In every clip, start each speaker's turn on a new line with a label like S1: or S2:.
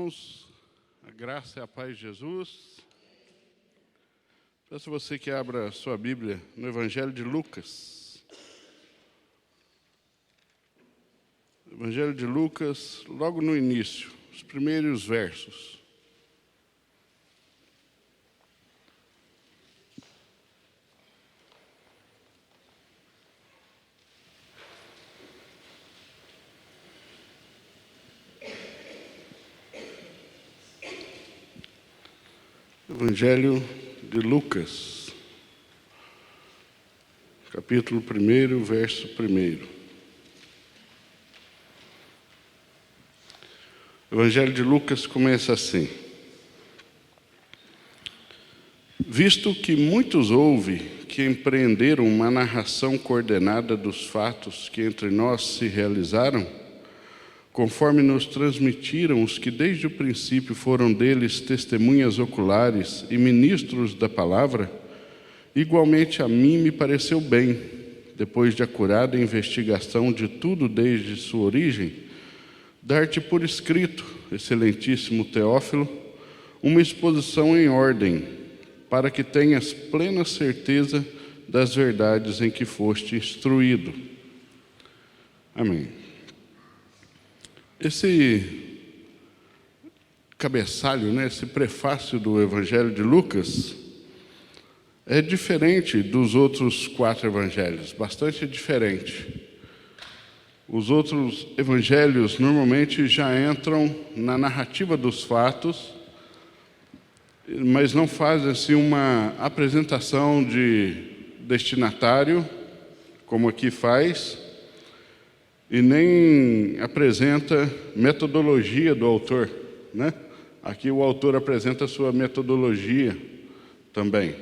S1: Irmãos, a graça e a paz de Jesus. Peço a você que abra sua Bíblia no Evangelho de Lucas. Evangelho de Lucas, logo no início, os primeiros versos. Evangelho de Lucas, capítulo 1, verso 1. O Evangelho de Lucas começa assim: visto que muitos houve que empreenderam uma narração coordenada dos fatos que entre nós se realizaram, conforme nos transmitiram os que desde o princípio foram deles testemunhas oculares e ministros da palavra, igualmente a mim me pareceu bem, depois de acurada investigação de tudo desde sua origem, dar-te por escrito, excelentíssimo Teófilo, uma exposição em ordem, para que tenhas plena certeza das verdades em que foste instruído. Amém. Esse cabeçalho, esse prefácio do Evangelho de Lucas é diferente dos outros 4 evangelhos, bastante diferente. Os outros evangelhos normalmente já entram na narrativa dos fatos, mas não fazem assim uma apresentação de destinatário, como aqui faz, e nem apresenta metodologia do autor, Aqui o autor apresenta a sua metodologia também.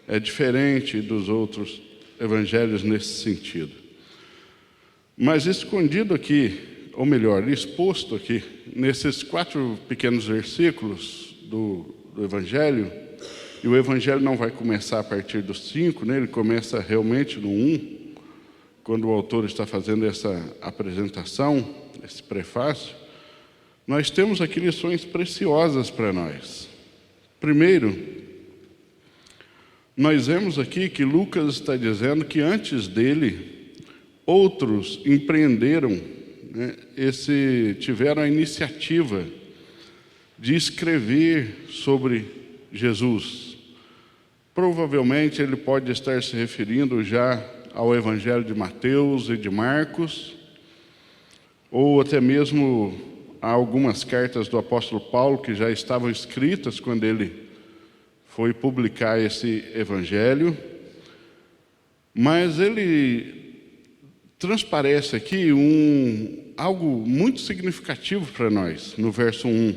S1: É diferente dos outros evangelhos nesse sentido. Mas escondido aqui, ou melhor, exposto aqui, nesses 4 pequenos versículos do evangelho, e o evangelho não vai começar a partir dos 5, ele começa realmente no 1, quando o autor está fazendo essa apresentação, esse prefácio, nós temos aqui lições preciosas para nós. Primeiro, nós vemos aqui que Lucas está dizendo que antes dele, outros empreenderam, tiveram a iniciativa de escrever sobre Jesus. Provavelmente ele pode estar se referindo já ao Evangelho de Mateus e de Marcos, ou até mesmo a algumas cartas do apóstolo Paulo que já estavam escritas quando ele foi publicar esse Evangelho. Mas ele transparece aqui algo muito significativo para nós, no verso 1.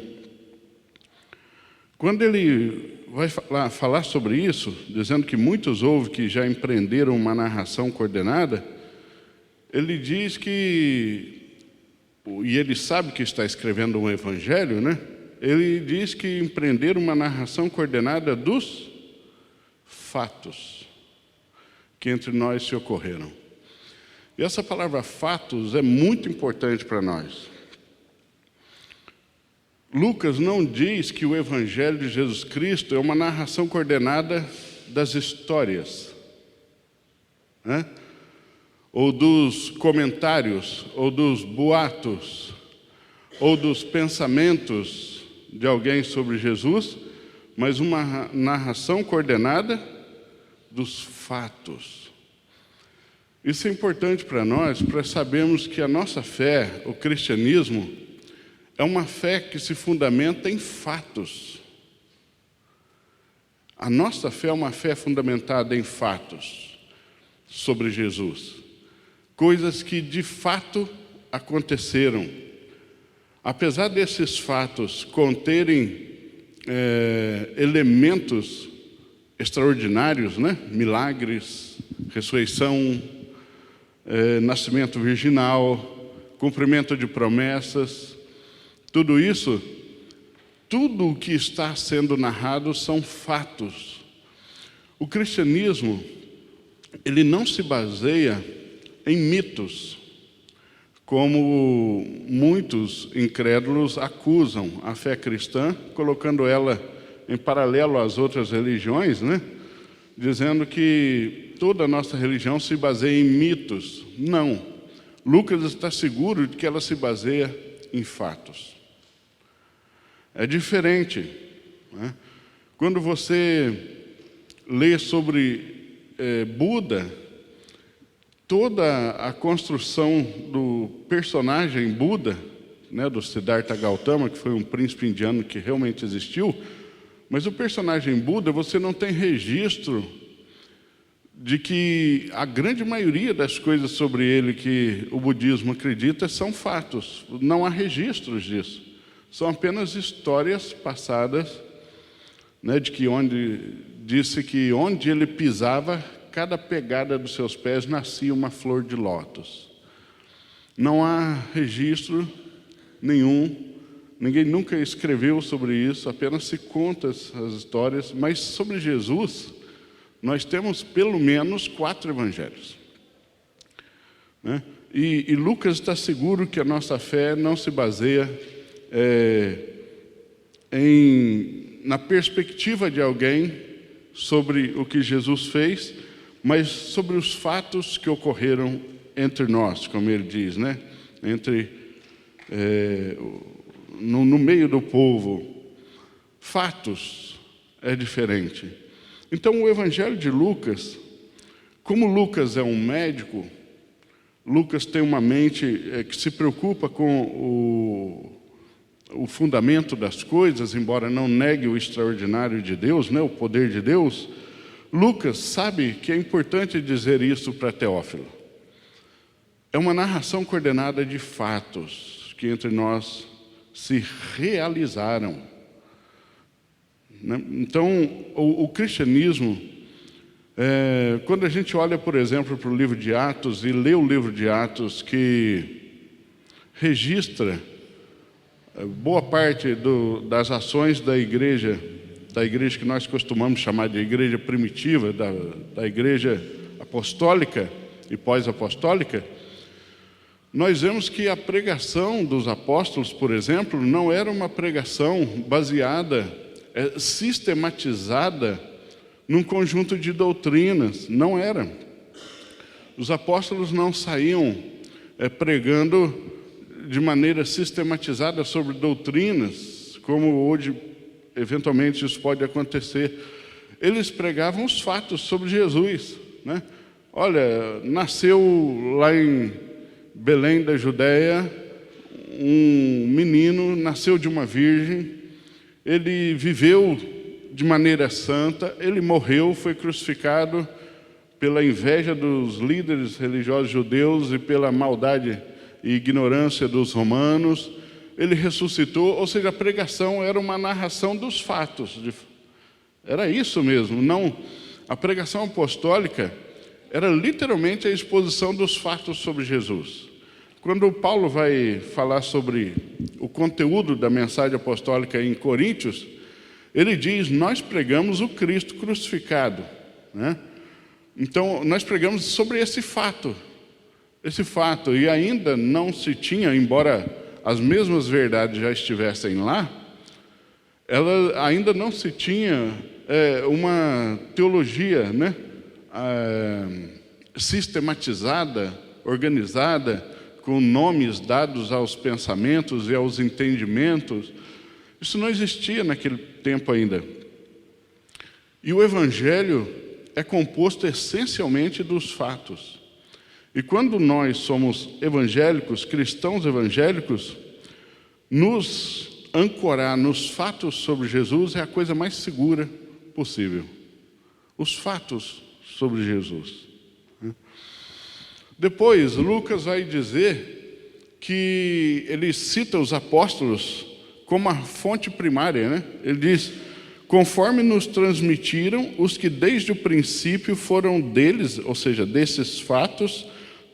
S1: Quando ele vai falar sobre isso, dizendo que muitos houve que já empreenderam uma narração coordenada, ele diz que, e ele sabe que está escrevendo um evangelho, ele diz que empreenderam uma narração coordenada dos fatos que entre nós se ocorreram. E essa palavra fatos é muito importante para nós. Lucas não diz que o Evangelho de Jesus Cristo é uma narração coordenada das histórias, ou dos comentários, ou dos boatos, ou dos pensamentos de alguém sobre Jesus, mas uma narração coordenada dos fatos. Isso é importante para nós, para sabermos que a nossa fé, o cristianismo, é uma fé que se fundamenta em fatos. A nossa fé é uma fé fundamentada em fatos sobre Jesus. Coisas que de fato aconteceram. Apesar desses fatos conterem elementos extraordinários, milagres, ressurreição, nascimento virginal, cumprimento de promessas, tudo isso, tudo o que está sendo narrado são fatos. O cristianismo, ele não se baseia em mitos, como muitos incrédulos acusam a fé cristã, colocando ela em paralelo às outras religiões, né? Dizendo que toda a nossa religião se baseia em mitos. Não. Lucas está seguro de que ela se baseia em fatos. É diferente, né? Quando você lê sobre Buda, toda a construção do personagem Buda, né, do Siddhartha Gautama, que foi um príncipe indiano que realmente existiu, mas o personagem Buda, você não tem registro de que a grande maioria das coisas sobre ele que o budismo acredita são fatos. Não há registros disso. São apenas histórias passadas, né, disse que onde ele pisava, cada pegada dos seus pés nascia uma flor de lótus. Não há registro nenhum. Ninguém nunca escreveu sobre isso, apenas se conta as histórias. Mas sobre Jesus, nós temos pelo menos 4 evangelhos, né? E Lucas está seguro que a nossa fé não se baseia na perspectiva de alguém sobre o que Jesus fez, mas sobre os fatos que ocorreram entre nós, como ele diz, né? No meio do povo. Fatos é diferente. Então, o Evangelho de Lucas, como Lucas é um médico, Lucas tem uma mente que se preocupa com o fundamento das coisas, embora não negue o extraordinário de Deus, né, o poder de Deus. Lucas sabe que é importante dizer isso para Teófilo. É uma narração coordenada de fatos que entre nós se realizaram, né? Então, o cristianismo, quando a gente olha, por exemplo, para o livro de Atos e lê o livro de Atos, que registra boa parte das ações da igreja que nós costumamos chamar de igreja primitiva, da igreja apostólica e pós-apostólica, nós vemos que a pregação dos apóstolos, por exemplo, não era uma pregação baseada, sistematizada num conjunto de doutrinas. Não era. Os apóstolos não saíam pregando de maneira sistematizada sobre doutrinas, como hoje, eventualmente, isso pode acontecer. Eles pregavam os fatos sobre Jesus, né? Olha, nasceu lá em Belém da Judéia um menino, nasceu de uma virgem, ele viveu de maneira santa, ele morreu, foi crucificado pela inveja dos líderes religiosos judeus e pela maldade e ignorância dos romanos. Ele ressuscitou, ou seja, a pregação era uma narração dos fatos. Era isso mesmo. Não, a pregação apostólica era literalmente a exposição dos fatos sobre Jesus. Quando Paulo vai falar sobre o conteúdo da mensagem apostólica em Coríntios, ele diz: nós pregamos o Cristo crucificado, né? Então, nós pregamos sobre esse fato, e ainda não se tinha, embora as mesmas verdades já estivessem lá, ainda não se tinha uma teologia, né, sistematizada, organizada, com nomes dados aos pensamentos e aos entendimentos. Isso não existia naquele tempo ainda. E o Evangelho é composto essencialmente dos fatos. E quando nós somos evangélicos, cristãos evangélicos, nos ancorar nos fatos sobre Jesus é a coisa mais segura possível. Os fatos sobre Jesus. Depois, Lucas vai dizer que ele cita os apóstolos como a fonte primária, né? Ele diz: conforme nos transmitiram os que desde o princípio foram deles, ou seja, desses fatos,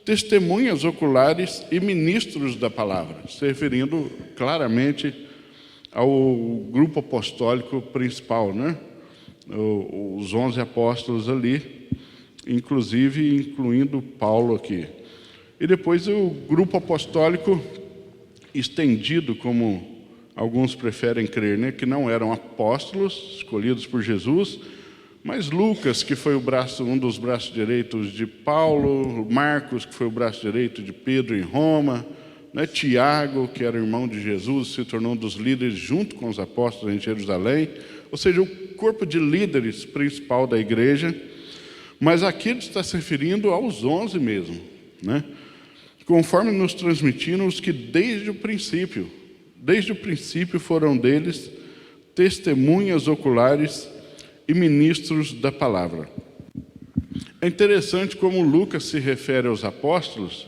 S1: testemunhas oculares e ministros da palavra, se referindo claramente ao grupo apostólico principal, né? Os 11 apóstolos ali, inclusive incluindo Paulo aqui. e depois o grupo apostólico estendido, como alguns preferem crer, né? Que não eram apóstolos escolhidos por Jesus, mas Lucas, que foi um dos braços direitos de Paulo, Marcos, que foi o braço direito de Pedro em Roma, né? Tiago, que era irmão de Jesus, se tornou um dos líderes junto com os apóstolos em Jerusalém, ou seja, o corpo de líderes principal da igreja. Mas aqui ele está se referindo aos 11 mesmo, né? Conforme nos transmitiram os que desde o princípio foram deles testemunhas oculares e ministros da palavra. É interessante como Lucas se refere aos apóstolos,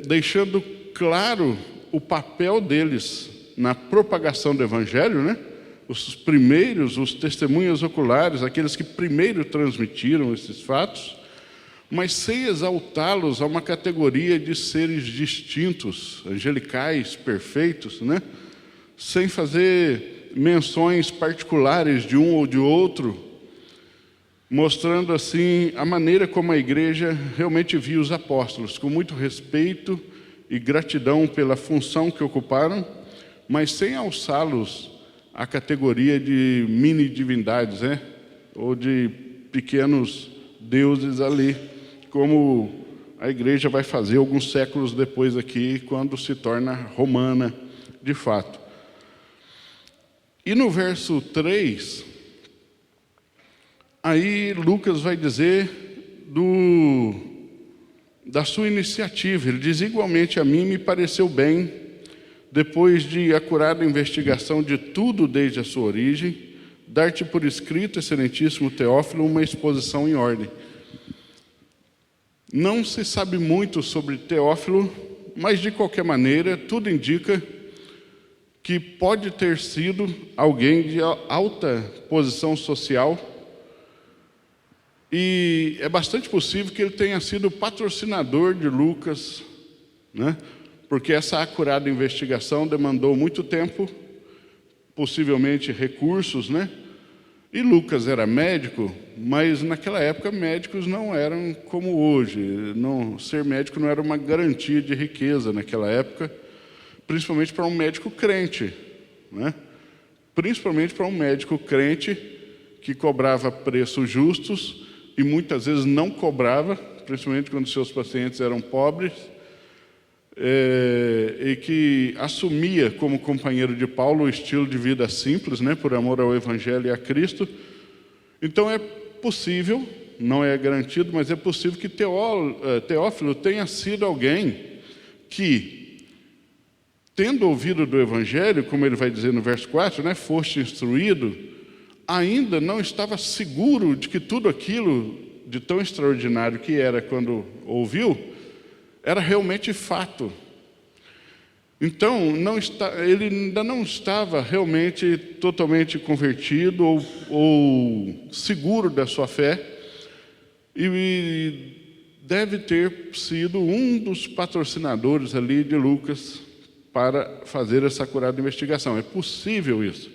S1: deixando claro o papel deles na propagação do evangelho, né? Os primeiros, os testemunhas oculares, aqueles que primeiro transmitiram esses fatos, mas sem exaltá-los a uma categoria de seres distintos, angelicais, perfeitos, né? Sem fazer menções particulares de um ou de outro, mostrando assim a maneira como a igreja realmente via os apóstolos, com muito respeito e gratidão pela função que ocuparam, mas sem alçá-los à categoria de mini-divindades, né? Ou de pequenos deuses ali, como a igreja vai fazer alguns séculos depois aqui, quando se torna romana de fato. E no verso 3, aí Lucas vai dizer da sua iniciativa. Ele diz: igualmente a mim me pareceu bem, depois de acurada investigação de tudo desde a sua origem, dar-te por escrito, excelentíssimo Teófilo, uma exposição em ordem. Não se sabe muito sobre Teófilo, mas de qualquer maneira, tudo indica que pode ter sido alguém de alta posição social, e é bastante possível que ele tenha sido patrocinador de Lucas, né? Porque essa acurada investigação demandou muito tempo, possivelmente recursos, né? E Lucas era médico, mas naquela época médicos não eram como hoje. Ser médico não era uma garantia de riqueza naquela época, principalmente para um médico crente, né? Principalmente para um médico crente que cobrava preços justos e muitas vezes não cobrava, principalmente quando seus pacientes eram pobres, e que assumia como companheiro de Paulo o estilo de vida simples, né, por amor ao Evangelho e a Cristo. Então é possível, não é garantido, mas é possível que Teófilo tenha sido alguém que, tendo ouvido do Evangelho, como ele vai dizer no verso 4, né, foste instruído, ainda não estava seguro de que tudo aquilo de tão extraordinário que era quando ouviu, era realmente fato. Então, ele ainda não estava realmente totalmente convertido ou seguro da sua fé, e deve ter sido um dos patrocinadores ali de Lucas para fazer essa acurada investigação. É possível isso,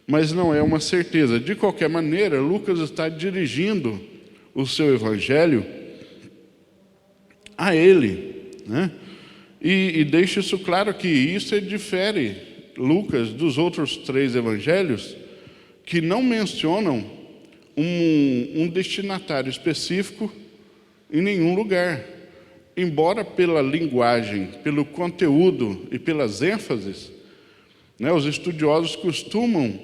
S1: mas não é uma certeza. De qualquer maneira, Lucas está dirigindo o seu evangelho a ele, né? E deixa isso claro que isso difere Lucas dos outros 3 evangelhos, que não mencionam um destinatário específico em nenhum lugar. Embora pela linguagem, pelo conteúdo e pelas ênfases, né, os estudiosos costumam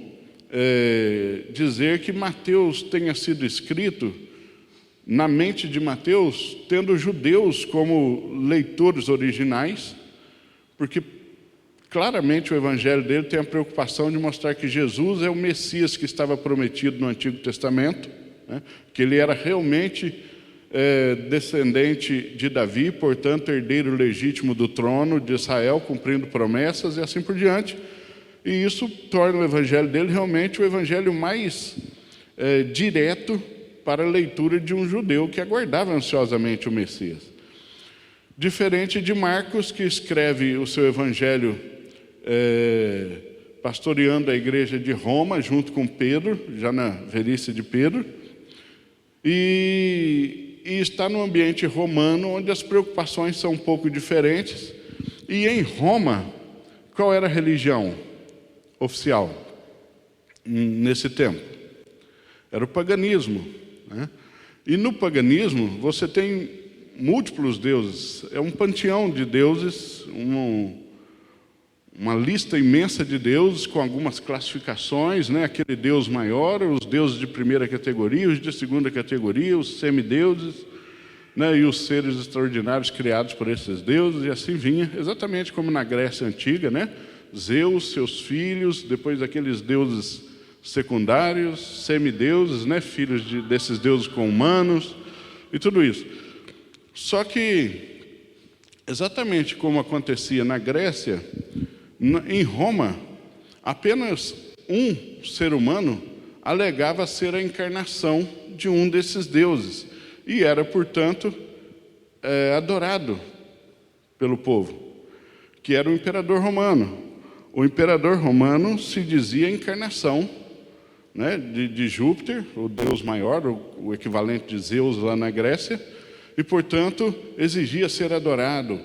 S1: dizer que Mateus tenha sido escrito na mente de Mateus, tendo judeus como leitores originais, porque claramente o evangelho dele tem a preocupação de mostrar que Jesus é o Messias que estava prometido no Antigo Testamento, né? Que ele era realmente descendente de Davi, portanto herdeiro legítimo do trono de Israel, cumprindo promessas e assim por diante. E isso torna o evangelho dele realmente o evangelho mais direto para a leitura de um judeu que aguardava ansiosamente o Messias. Diferente de Marcos, que escreve o seu evangelho pastoreando a igreja de Roma, junto com Pedro, já na velhice de Pedro, e e está no ambiente romano, onde as preocupações são um pouco diferentes. E em Roma, qual era a religião oficial nesse tempo? Era o paganismo, né? E no paganismo você tem múltiplos deuses, é um panteão de deuses, uma lista imensa de deuses com algumas classificações, né? Aquele deus maior, os deuses de primeira categoria, os de segunda categoria, os semideuses, né? E os seres extraordinários criados por esses deuses, e assim vinha, exatamente como na Grécia Antiga, né? Zeus, seus filhos, depois aqueles deuses secundários, semideuses, né? Filhos desses deuses com humanos, e tudo isso. Só que, exatamente como acontecia na Grécia, em Roma, apenas um ser humano alegava ser a encarnação de um desses deuses e era, portanto, adorado pelo povo, que era o imperador romano. O imperador romano se dizia a encarnação, né, de Júpiter, o deus maior, o equivalente de Zeus lá na Grécia, e, portanto, exigia ser adorado.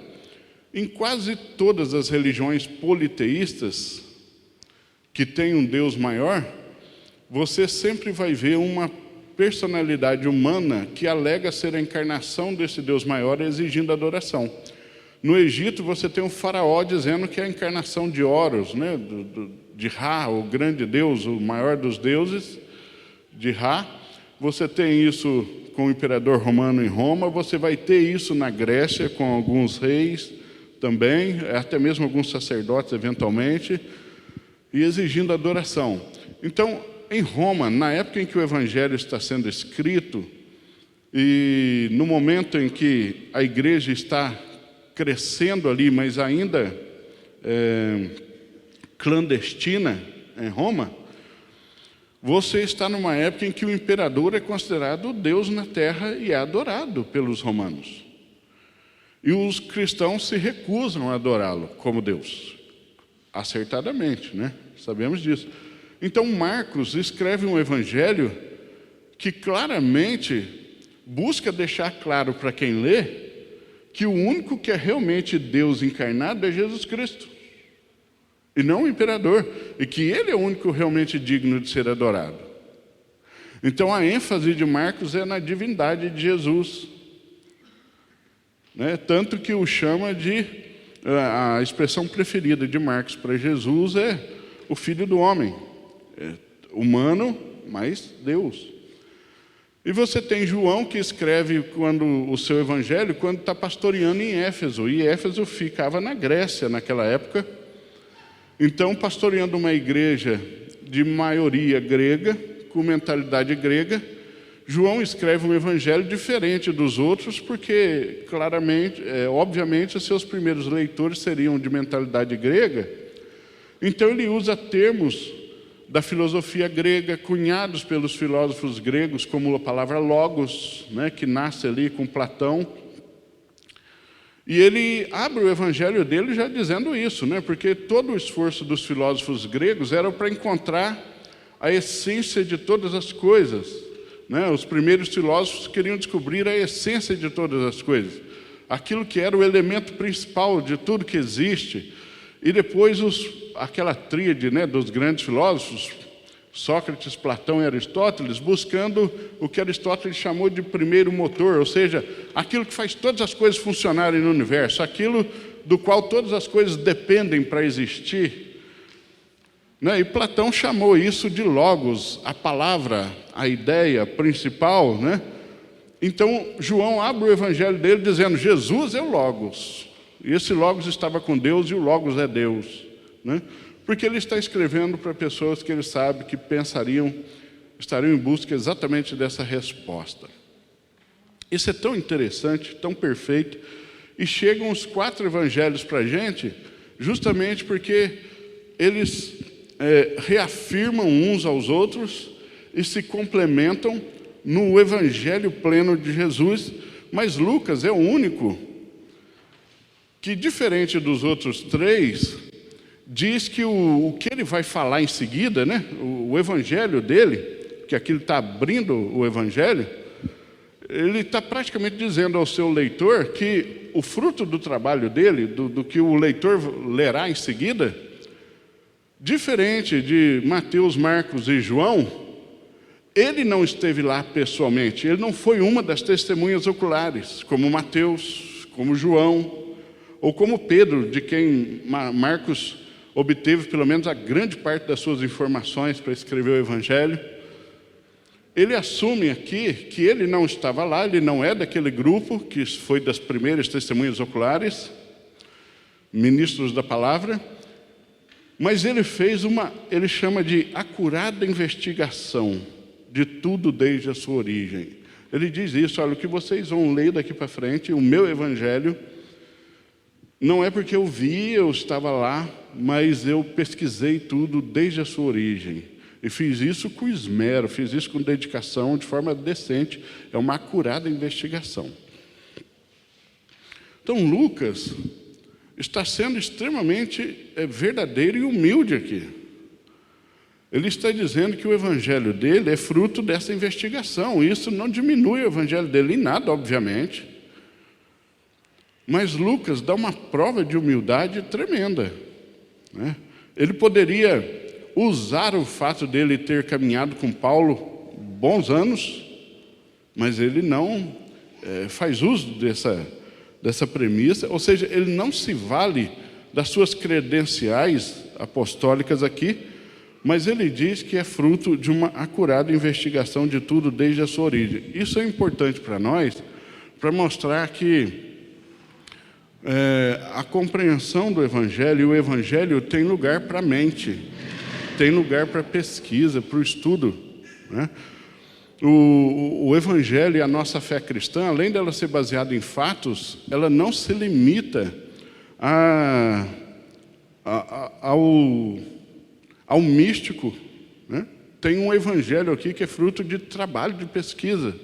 S1: Em quase todas as religiões politeístas que têm um Deus maior, você sempre vai ver uma personalidade humana que alega ser a encarnação desse Deus maior, exigindo adoração. No Egito, você tem um faraó dizendo que é a encarnação de Horus, né, de Ra, o grande Deus, o maior dos deuses, de Ra. Você tem isso com o imperador romano em Roma, você vai ter isso na Grécia, com alguns reis também, até mesmo alguns sacerdotes, eventualmente, e exigindo adoração. Então, em Roma, na época em que o Evangelho está sendo escrito, e no momento em que a igreja está crescendo ali, mas ainda clandestina em Roma, você está numa época em que o imperador é considerado Deus na terra e é adorado pelos romanos. E os cristãos se recusam a adorá-lo como Deus, acertadamente, né? Sabemos disso. Então Marcos escreve um evangelho que claramente busca deixar claro para quem lê que o único que é realmente Deus encarnado é Jesus Cristo, e não o imperador, e que ele é o único realmente digno de ser adorado. Então a ênfase de Marcos é na divindade de Jesus, né? Tanto que o chama de, a expressão preferida de Marcos para Jesus é o Filho do Homem, humano, mas Deus. E você tem João que escreve o seu evangelho quando está pastoreando em Éfeso, e Éfeso ficava na Grécia naquela época. Então, pastoreando uma igreja de maioria grega, com mentalidade grega, João escreve um evangelho diferente dos outros, porque, claramente, obviamente, os seus primeiros leitores seriam de mentalidade grega. Então, ele usa termos da filosofia grega, cunhados pelos filósofos gregos, como a palavra logos, né, que nasce ali com Platão. E ele abre o evangelho dele já dizendo isso, né, porque todo o esforço dos filósofos gregos era para encontrar a essência de todas as coisas. Né? Os primeiros filósofos queriam descobrir a essência de todas as coisas, aquilo que era o elemento principal de tudo que existe. E depois aquela tríade, né, dos grandes filósofos, Sócrates, Platão e Aristóteles, buscando o que Aristóteles chamou de primeiro motor, ou seja, aquilo que faz todas as coisas funcionarem no universo, aquilo do qual todas as coisas dependem para existir. Né? E Platão chamou isso de logos, a palavra, a ideia principal, né? Então, João abre o evangelho dele dizendo, Jesus é o logos. E esse logos estava com Deus e o logos é Deus, né? Porque ele está escrevendo para pessoas que ele sabe que estariam em busca exatamente dessa resposta. Isso é tão interessante, tão perfeito, e chegam os 4 evangelhos para a gente, justamente porque eles reafirmam uns aos outros e se complementam no evangelho pleno de Jesus, mas Lucas é o único que, diferente dos outros 3, diz que o que ele vai falar em seguida, né, o evangelho dele, que aqui ele está abrindo o evangelho, ele está praticamente dizendo ao seu leitor que o fruto do trabalho dele, do que o leitor lerá em seguida, diferente de Mateus, Marcos e João, ele não esteve lá pessoalmente, ele não foi uma das testemunhas oculares, como Mateus, como João, ou como Pedro, de quem Marcos obteve pelo menos a grande parte das suas informações para escrever o Evangelho. Ele assume aqui que ele não estava lá, ele não é daquele grupo que foi das primeiras testemunhas oculares, ministros da palavra, mas ele fez ele chama de acurada investigação de tudo desde a sua origem. Ele diz isso: olha, o que vocês vão ler daqui para frente, o meu Evangelho, não é porque eu estava lá, mas eu pesquisei tudo desde a sua origem. E fiz isso com esmero, fiz isso com dedicação, de forma decente. É uma acurada investigação. Então, Lucas está sendo extremamente verdadeiro e humilde aqui. Ele está dizendo que o evangelho dele é fruto dessa investigação. Isso não diminui o evangelho dele em nada, obviamente. Mas Lucas dá uma prova de humildade tremenda, né? Ele poderia usar o fato dele ter caminhado com Paulo bons anos, mas ele não faz uso dessa premissa, ou seja, ele não se vale das suas credenciais apostólicas aqui, mas ele diz que é fruto de uma acurada investigação de tudo desde a sua origem. Isso é importante para nós, para mostrar que a compreensão do Evangelho, e o Evangelho tem lugar para a mente, tem lugar para pesquisa, para o estudo, né? O Evangelho e a nossa fé cristã, além dela ser baseada em fatos, ela não se limita ao místico, né? Tem um Evangelho aqui que é fruto de trabalho, de pesquisa,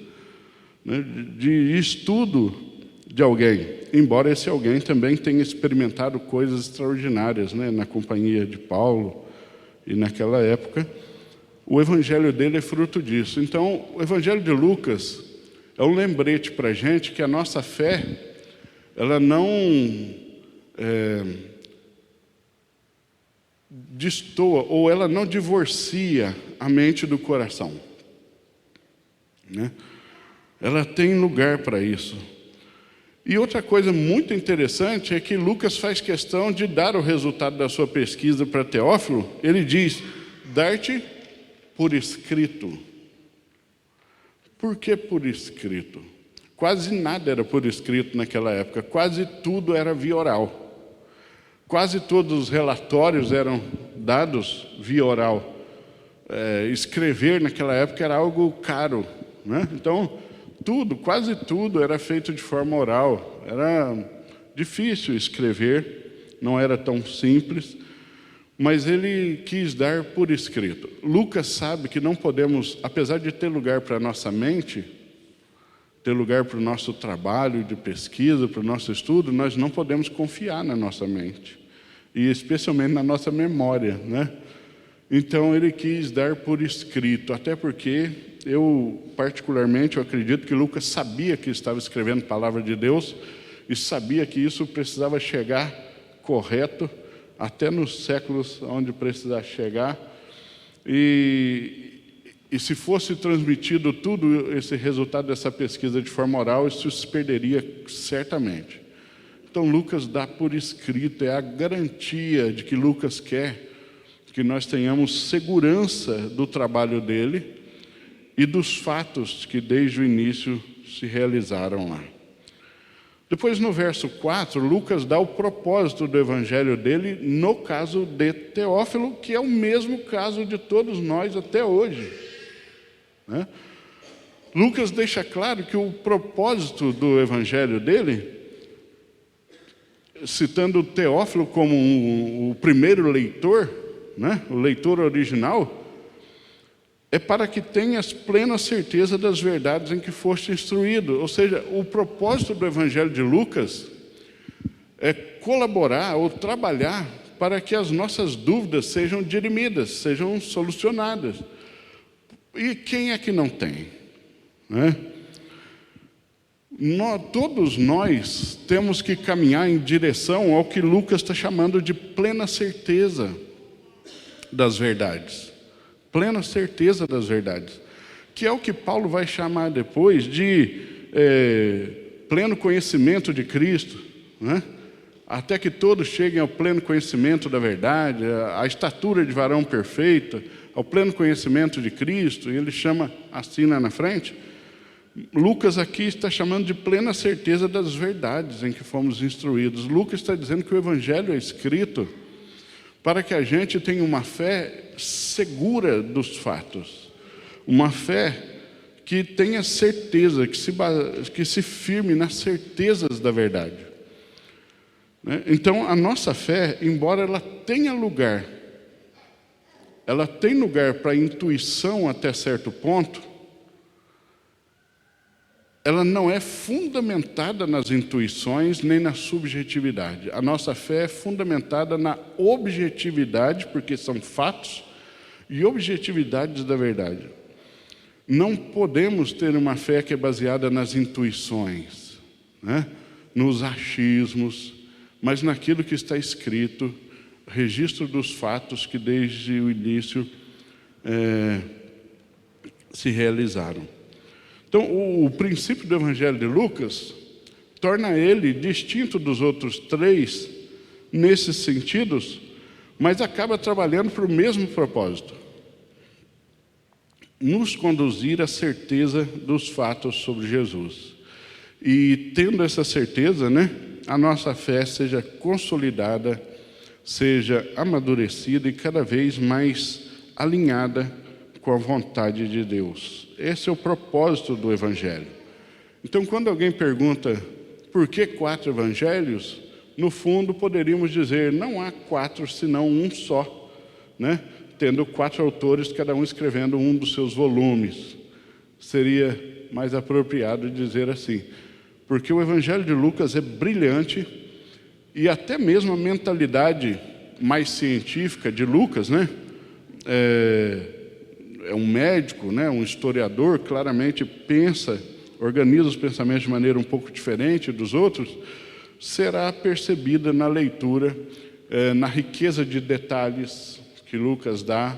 S1: né? De estudo de alguém, embora esse alguém também tenha experimentado coisas extraordinárias, né? Na companhia de Paulo. E naquela época, o evangelho dele é fruto disso. Então, o evangelho de Lucas é um lembrete para a gente que a nossa fé, ela não destoa, ou ela não divorcia a mente do coração, né? Ela tem lugar para isso. E outra coisa muito interessante é que Lucas faz questão de dar o resultado da sua pesquisa para Teófilo. Ele diz: dar-te por escrito. Por que por escrito? Quase nada era por escrito naquela época, quase tudo era via oral. Quase todos os relatórios eram dados via oral. Escrever naquela época era algo caro, né? Então, quase tudo era feito de forma oral. Era difícil escrever, não era tão simples, mas ele quis dar por escrito. Lucas sabe que não podemos, apesar de ter lugar para a nossa mente, ter lugar para o nosso trabalho de pesquisa, para o nosso estudo, nós não podemos confiar na nossa mente, e especialmente na nossa memória, né? Então ele quis dar por escrito, até porque particularmente, eu acredito que Lucas sabia que estava escrevendo a palavra de Deus e sabia que isso precisava chegar correto até nos séculos onde precisar chegar. E se fosse transmitido tudo esse resultado dessa pesquisa de forma oral, isso se perderia certamente. Então Lucas dá por escrito, é a garantia de que Lucas quer que nós tenhamos segurança do trabalho dele e dos fatos que desde o início se realizaram lá. Depois, no verso 4, Lucas dá o propósito do evangelho dele no caso de Teófilo, que é o mesmo caso de todos nós até hoje, né? Lucas deixa claro que o propósito do evangelho dele, citando Teófilo como o primeiro leitor, né? O leitor original, é para que tenhas plena certeza das verdades em que foste instruído. Ou seja, o propósito do Evangelho de Lucas é colaborar ou trabalhar para que as nossas dúvidas sejam dirimidas, sejam solucionadas. E quem é que não tem, né? Todos nós temos que caminhar em direção ao que Lucas está chamando de plena certeza das verdades. Plena certeza das verdades. Que é o que Paulo vai chamar depois de pleno conhecimento de Cristo, né? Até que todos cheguem ao pleno conhecimento da verdade, à estatura de varão perfeita, ao pleno conhecimento de Cristo, e ele chama assim lá na frente. Lucas aqui está chamando de plena certeza das verdades em que fomos instruídos. Lucas está dizendo que o Evangelho é escrito para que a gente tenha uma fé segura dos fatos, uma fé que tenha certeza, que se firme nas certezas da verdade. Então, a nossa fé, embora ela tenha lugar, ela tem lugar para a intuição até certo ponto, ela não é fundamentada nas intuições nem na subjetividade. A nossa fé é fundamentada na objetividade, porque são fatos, e objetividades da verdade. Não podemos ter uma fé que é baseada nas intuições, né? Nos achismos, mas naquilo que está escrito, registro dos fatos que desde o início se realizaram. Então, o princípio do Evangelho de Lucas torna ele distinto dos outros três nesses sentidos, mas acaba trabalhando para o mesmo propósito: nos conduzir à certeza dos fatos sobre Jesus. E tendo essa certeza, a nossa fé seja consolidada, seja amadurecida e cada vez mais alinhada com a vontade de Deus. Esse é o propósito do Evangelho. Então, quando alguém pergunta por que 4 evangelhos, no fundo poderíamos dizer, não há 4 senão um só, tendo 4 autores, cada um escrevendo um dos seus volumes. Seria mais apropriado dizer assim, porque o Evangelho de Lucas é brilhante e até mesmo a mentalidade mais científica de Lucas, é um médico, um historiador, claramente organiza os pensamentos de maneira um pouco diferente dos outros, será percebida na leitura, na riqueza de detalhes que Lucas dá,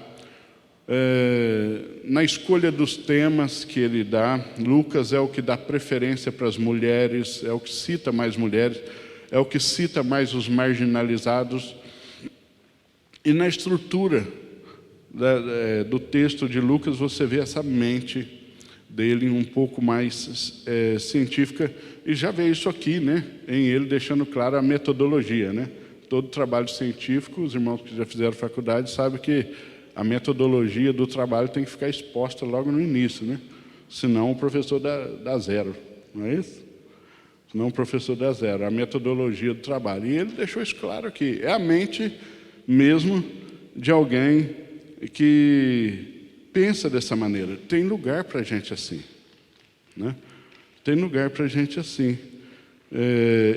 S1: na escolha dos temas que ele dá. Lucas é o que dá preferência para as mulheres, é o que cita mais mulheres, é o que cita mais os marginalizados. E na estrutura do texto de Lucas você vê essa mente dele um pouco mais científica, e já vê isso aqui, em ele deixando claro a metodologia, Todo trabalho científico, os irmãos que já fizeram faculdade sabem que a metodologia do trabalho tem que ficar exposta logo no início, Senão o professor dá zero, não é isso? Senão o professor dá zero, a metodologia do trabalho. E ele deixou isso claro aqui, é a mente mesmo de alguém que pensa dessa maneira. Tem lugar para a gente assim, Tem lugar para a gente assim.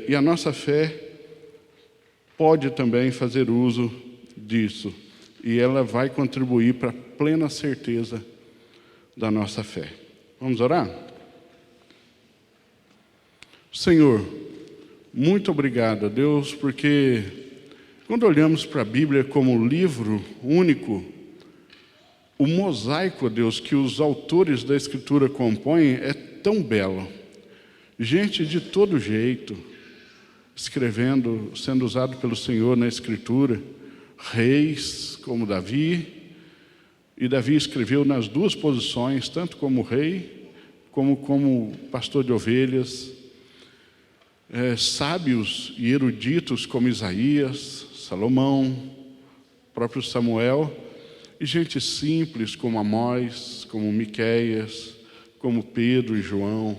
S1: E a nossa fé pode também fazer uso disso, e ela vai contribuir para a plena certeza da nossa fé. Vamos orar? Senhor, muito obrigado a Deus, porque quando olhamos para a Bíblia como livro único, o mosaico, Deus, que os autores da Escritura compõem é tão belo. Gente de todo jeito, escrevendo, sendo usado pelo Senhor na Escritura, reis como Davi, e Davi escreveu nas duas posições, tanto como rei, como pastor de ovelhas, sábios e eruditos como Isaías, Salomão, próprio Samuel, e gente simples como Amós, como Miqueias, como Pedro e João,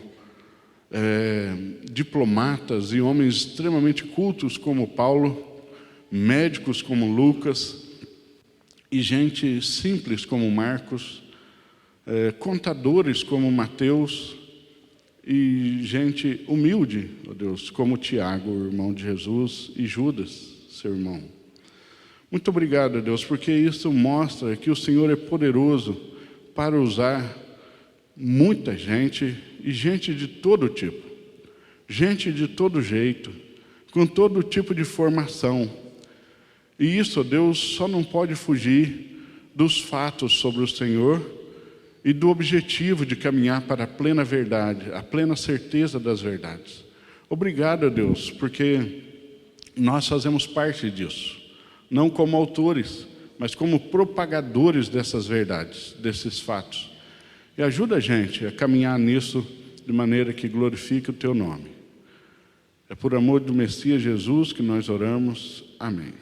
S1: diplomatas e homens extremamente cultos como Paulo, médicos como Lucas, e gente simples como Marcos, contadores como Mateus, e gente humilde, ó Deus, como Tiago, irmão de Jesus, e Judas, seu irmão. Muito obrigado, Deus, porque isso mostra que o Senhor é poderoso para usar muita gente, e gente de todo tipo, gente de todo jeito, com todo tipo de formação. E isso, Deus, só não pode fugir dos fatos sobre o Senhor e do objetivo de caminhar para a plena verdade, a plena certeza das verdades. Obrigado, Deus, porque nós fazemos parte disso, não como autores, mas como propagadores dessas verdades, desses fatos. E ajuda a gente a caminhar nisso de maneira que glorifique o Teu nome. É por amor do Messias Jesus que nós oramos. Amém.